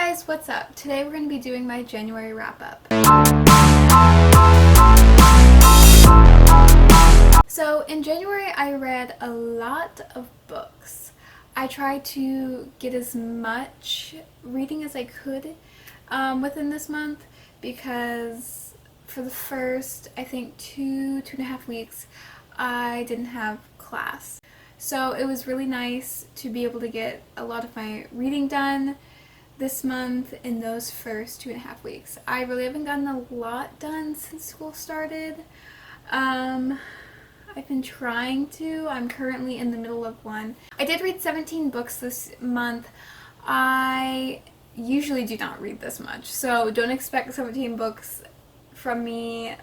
guys, what's up? Today we're going to be doing my January wrap-up. So in January I read a lot of books. I tried to get as much reading as I could within this month because for the first, I think, two and a half weeks I didn't have class. So it was really nice to be able to get a lot of my reading done this month in those first 2.5 weeks. I really haven't gotten a lot done since school started. I've been trying to. I'm currently in the middle of one. I did read 17 books this month. I usually do not read this much, so don't expect 17 books from me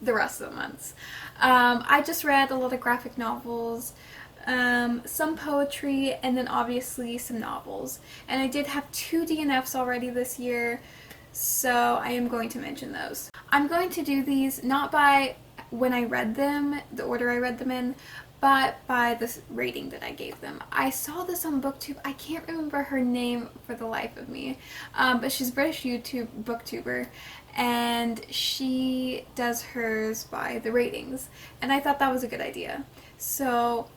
the rest of the months. I just read a lot of graphic novels, some poetry, and then obviously some novels. And I did have 2 DNFs already this year, so I am going to mention those. I'm going to do these not by when I read them, the order I read them in, but by the rating that I gave them. I saw this on BookTube. I can't remember her name for the life of me, but she's a British booktuber, and she does hers by the ratings, and I thought that was a good idea. So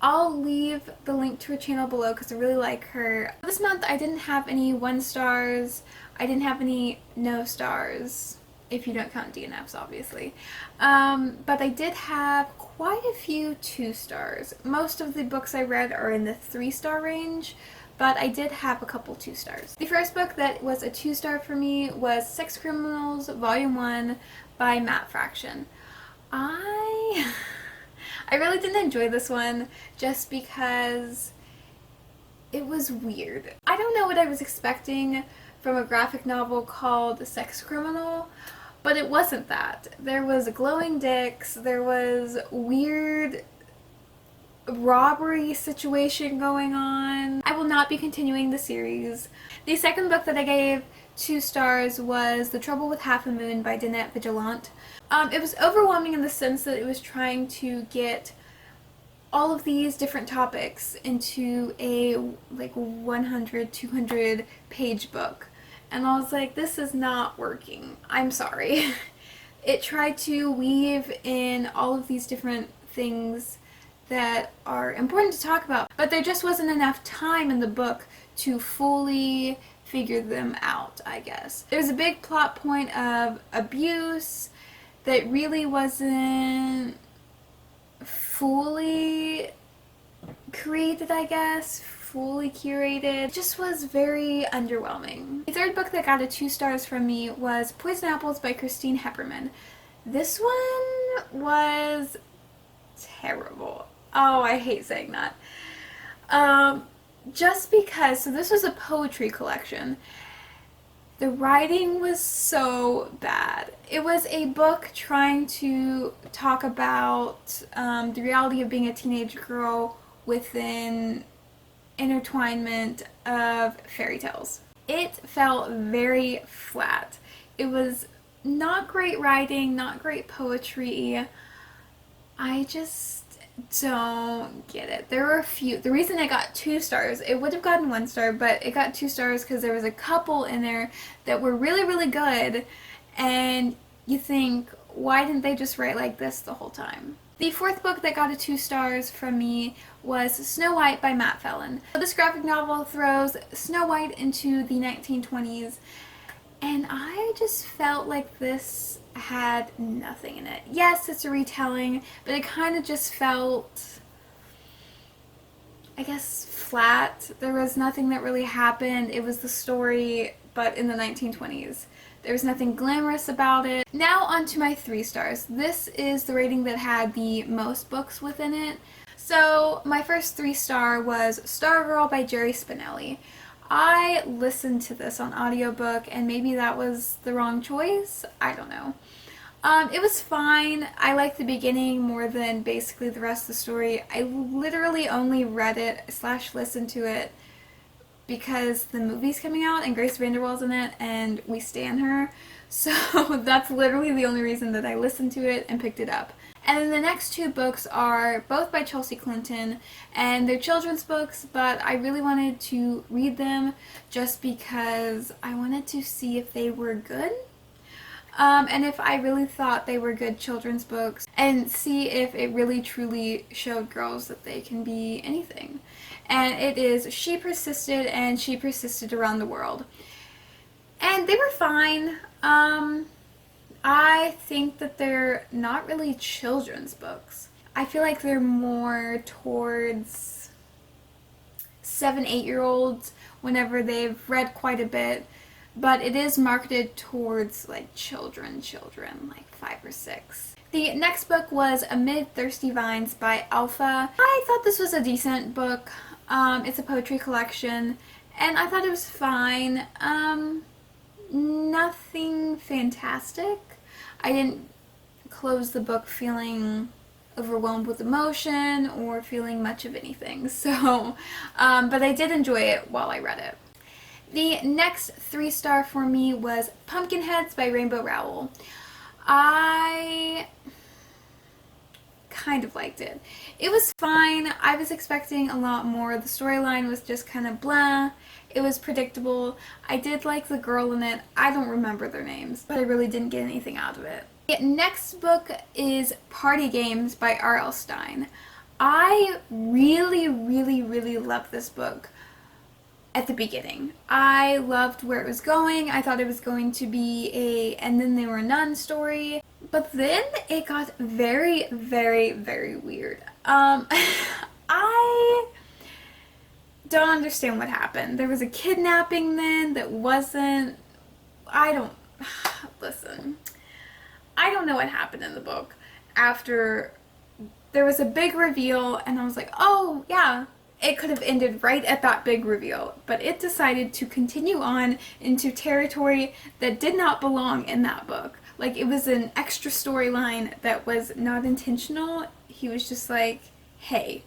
I'll leave the link to her channel below because I really like her. This month I didn't have any 1 stars. I didn't have any no stars, if you don't count DNFs, obviously. But I did have quite a few 2 stars. Most of the books I read are in the 3-star range, but I did have a couple 2 stars. The first book that was a 2-star for me was Sex Criminals Volume 1 by Matt Fraction. I really didn't enjoy this one just because it was weird. I don't know what I was expecting from a graphic novel called Sex Criminal, but it wasn't that. There was glowing dicks, there was weird robbery situation going on. I will not be continuing the series. The second book that I gave 2 stars was The Trouble with Half a Moon by Danette Vigilante. It was overwhelming in the sense that it was trying to get all of these different topics into a like 100, 200 page book. And I was like, this is not working. I'm sorry. It tried to weave in all of these different things that are important to talk about, but there just wasn't enough time in the book to fully figure them out, I guess. There's a big plot point of abuse that really wasn't fully created, I guess, fully curated. It just was very underwhelming. The third book that got a 2 stars from me was Poison Apples by Christine Hepperman. This one was terrible. Oh, I hate saying that. Just because, so this was a poetry collection. The writing was so bad. It was a book trying to talk about the reality of being a teenage girl within intertwinement of fairy tales. It felt very flat. It was not great writing, not great poetry. I just don't get it. There were a few. The reason I got 2 stars, it would have gotten 1 star, but it got 2 stars because there was a couple in there that were really, really good, and you think, why didn't they just write like this the whole time? The fourth book that got a 2 stars from me was Snow White by Matt Fallon. This graphic novel throws Snow White into the 1920s, and I just felt like this had nothing in it. Yes, it's a retelling, but it kind of just felt, I guess, flat. There was nothing that really happened. It was the story, but in the 1920s. There was nothing glamorous about it. Now on to my 3 stars. This is the rating that had the most books within it. So my first 3-star was Stargirl by Jerry Spinelli. I listened to this on audiobook, and maybe that was the wrong choice. I don't know. It was fine. I liked the beginning more than basically the rest of the story. I literally only read it / listened to it because the movie's coming out and Grace Vanderwaal's in it and we stan her. So that's literally the only reason that I listened to it and picked it up. And then the next two books are both by Chelsea Clinton, and they're children's books, but I really wanted to read them just because I wanted to see if they were good. And if I really thought they were good children's books, and see if it really truly showed girls that they can be anything. And it is She Persisted and She Persisted Around the World. And they were fine. I think that they're not really children's books. I feel like they're more towards 7-8-year-olds whenever they've read quite a bit. But it is marketed towards like children, like 5 or 6. The next book was Amid Thirsty Vines by Alpha. I thought this was a decent book. It's a poetry collection, and I thought it was fine. Nothing fantastic. I didn't close the book feeling overwhelmed with emotion or feeling much of anything. So, but I did enjoy it while I read it. The next 3-star for me was Pumpkinheads by Rainbow Rowell. I kind of liked it. It was fine. I was expecting a lot more. The storyline was just kind of blah. It was predictable. I did like the girl in it. I don't remember their names, but I really didn't get anything out of it. The next book is Party Games by R.L. Stine. I really loved this book. At the beginning, I loved where it was going. I thought it was going to be a and then they were none story, but then it got very weird. I don't understand what happened. There was a kidnapping then that wasn't. Listen. I don't know what happened in the book after there was a big reveal, and I was like, oh yeah. It could have ended right at that big reveal, but it decided to continue on into territory that did not belong in that book. Like, it was an extra storyline that was not intentional. He was just like, hey,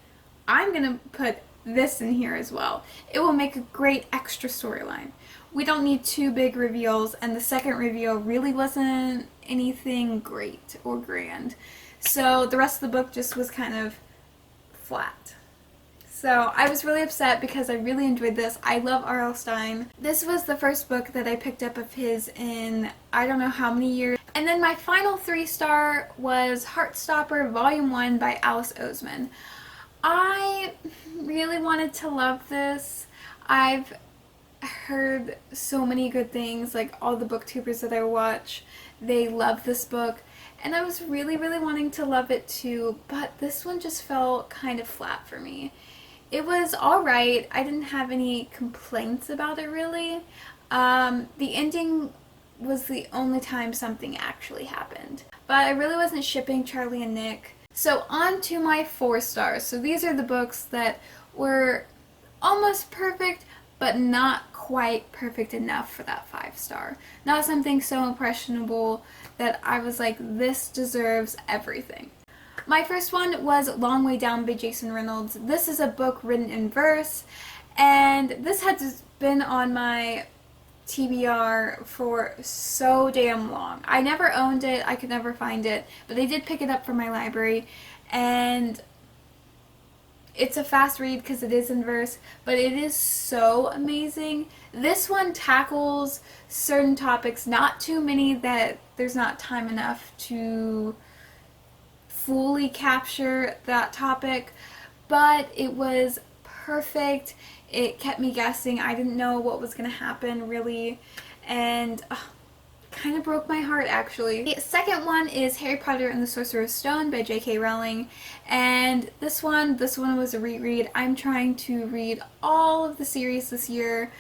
I'm gonna put this in here as well. It will make a great extra storyline. We don't need 2 big reveals, and the second reveal really wasn't anything great or grand. So the rest of the book just was kind of flat. So I was really upset because I really enjoyed this. I love R.L. Stine. This was the first book that I picked up of his in I don't know how many years. And then my final 3-star was Heartstopper Volume 1 by Alice Oseman. I really wanted to love this. I've heard so many good things, like all the booktubers that I watch, they love this book. And I was really wanting to love it too, but this one just felt kind of flat for me. It was alright. I didn't have any complaints about it really. The ending was the only time something actually happened. But I really wasn't shipping Charlie and Nick. So on to my 4 stars. So these are the books that were almost perfect, but not quite perfect enough for that 5-star. Not something so impressionable that I was like, this deserves everything. My first one was Long Way Down by Jason Reynolds. This is a book written in verse, and this had been on my TBR for so damn long. I never owned it, I could never find it, but I did pick it up from my library, and it's a fast read because it is in verse, but it is so amazing. This one tackles certain topics, not too many that there's not time enough to fully capture that topic, but it was perfect. It kept me guessing. I didn't know what was going to happen really, and kind of broke my heart actually. The second one is Harry Potter and the Sorcerer's Stone by J.K. Rowling, and this one was a reread. I'm trying to read all of the series this year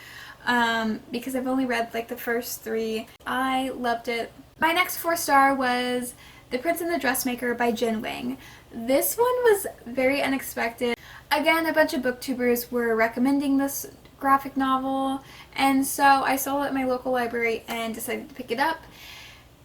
because I've only read like the first 3. I loved it. My next 4-star was The Prince and the Dressmaker by Jen Wang. This one was very unexpected. Again, a bunch of booktubers were recommending this graphic novel, and so I saw it at my local library and decided to pick it up,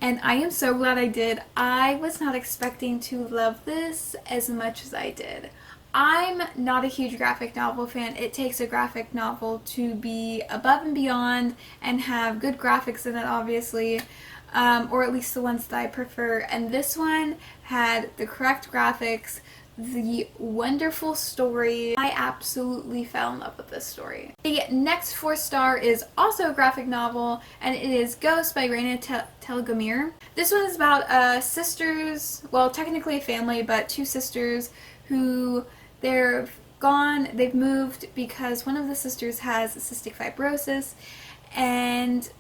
and I am so glad I did. I was not expecting to love this as much as I did. I'm not a huge graphic novel fan. It takes a graphic novel to be above and beyond and have good graphics in it, obviously. or at least the ones that I prefer. And this one had the correct graphics, the wonderful story. I absolutely fell in love with this story. The next 4-star is also a graphic novel, and it is Ghost by Raina Telgemeier. This one is about sisters, well, technically a family, but 2 sisters who they've moved because one of the sisters has cystic fibrosis, and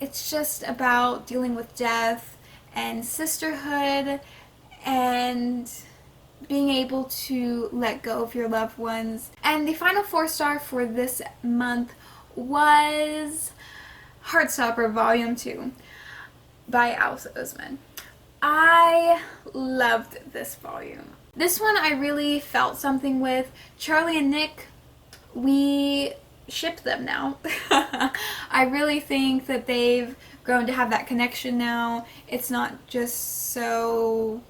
it's just about dealing with death and sisterhood and being able to let go of your loved ones. And the final 4-star for this month was Heartstopper Volume 2 by Alice Oseman. I loved this volume. This one I really felt something with. Charlie and Nick, we ship them now. I really think that they've grown to have that connection now. It's not just so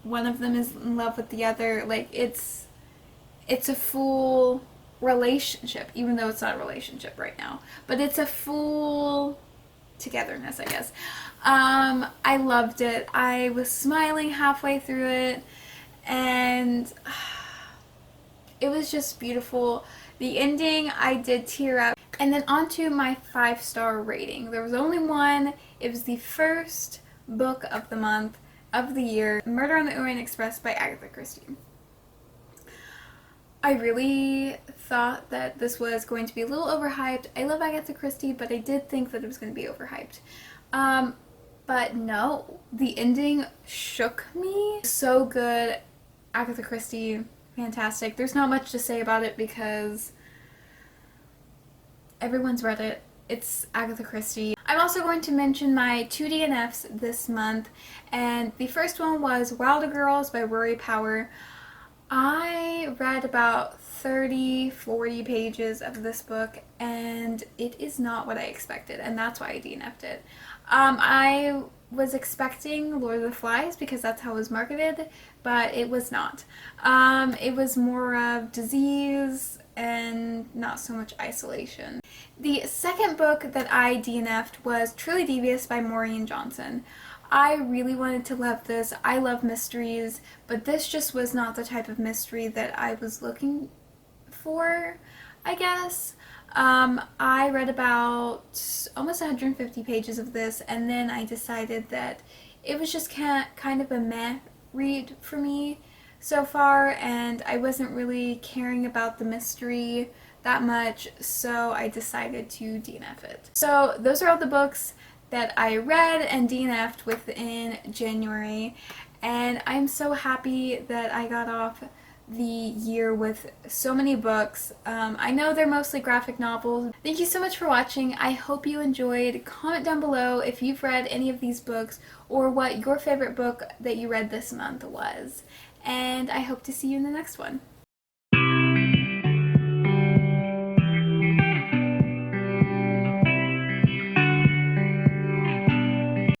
one of them is in love with the other. Like, it's a full relationship, even though it's not a relationship right now. But it's a full togetherness, I guess. I loved it. I was smiling halfway through it, and it was just beautiful. The ending, I did tear up. And then on to my 5-star rating. There was only one. It was the first book of the month, of the year, Murder on the Orient Express by Agatha Christie. I really thought that this was going to be a little overhyped. I love Agatha Christie, but I did think that it was going to be overhyped. But no, the ending shook me. So good. Agatha Christie, fantastic. There's not much to say about it because everyone's read it. It's Agatha Christie. I'm also going to mention my 2 DNFs this month, and the first one was Wilder Girls by Rory Power. I read about 30-40 pages of this book, and it is not what I expected, and that's why I DNF'd it. I was expecting Lord of the Flies because that's how it was marketed, but it was not. It was more of disease and not so much isolation. The second book that I DNF'd was Truly Devious by Maureen Johnson. I really wanted to love this. I love mysteries, but this just was not the type of mystery that I was looking for, I guess. I read about almost 150 pages of this, and then I decided that it was just kind of a meh read for me so far, and I wasn't really caring about the mystery that much, so I decided to DNF it. So those are all the books that I read and DNF'd within January, and I'm so happy that I got off the year with so many books. I know they're mostly graphic novels. Thank you so much for watching. I hope you enjoyed. Comment down below if you've read any of these books or what your favorite book that you read this month was. And I hope to see you in the next one.